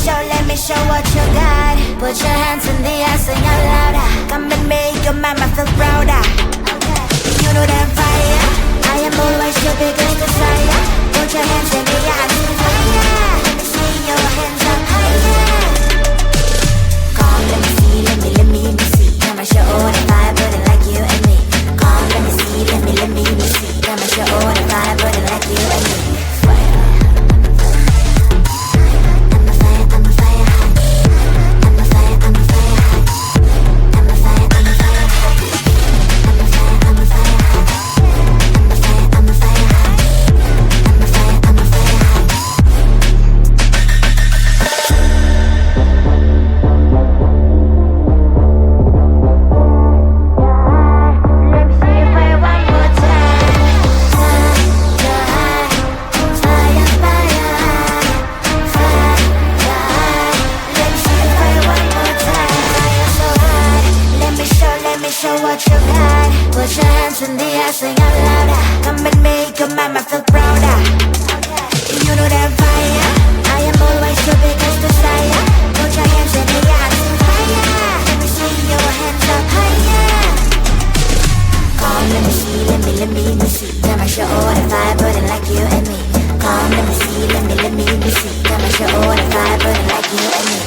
let me show what you got. Put your hands in the air, sing out louder. Come and make your mama feel prouder. You know that fire, I am always your biggest desire. Put your hands in the air, sing fire. Let me see your hands up higher. Come, let me see, let me see. I'ma show all the fire, burning like you and me. Come, let me see, let me see. I'ma show all the fire, burning like you and me. Show what you got. Put your hands in the air, sing out louder. Come and make your mama feel prouder. You know that fire, I am always your biggest desire. Put your hands in the air, sing fire. Let me see your hands up higher. Come, let me see, let me see. I'ma show all the fire burning like you and me. Come, let me see, let me see. I'ma show all the fire burning like you and me.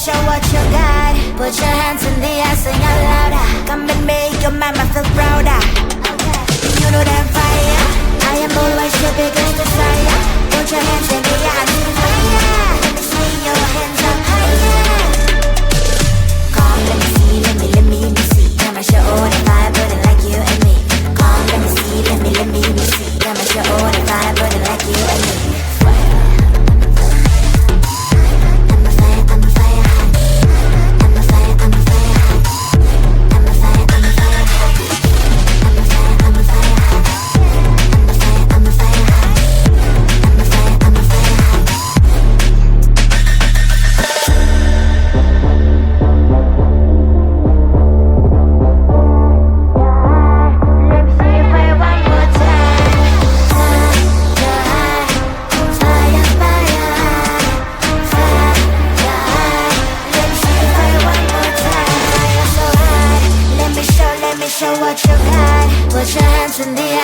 show what you got. Put your hands in the air, sing out louder. Come and make your mama feel prouder. You know that fire, I am always your biggest desire. Put your hands in the air, I need fire. Let me see your hands up higher. Come, let me see, let me see. I'ma show all the fire, burning like you and me. Come, let me see, let me see. I'ma show all the fire, burning like you and me. Show what you got. Put your hands in the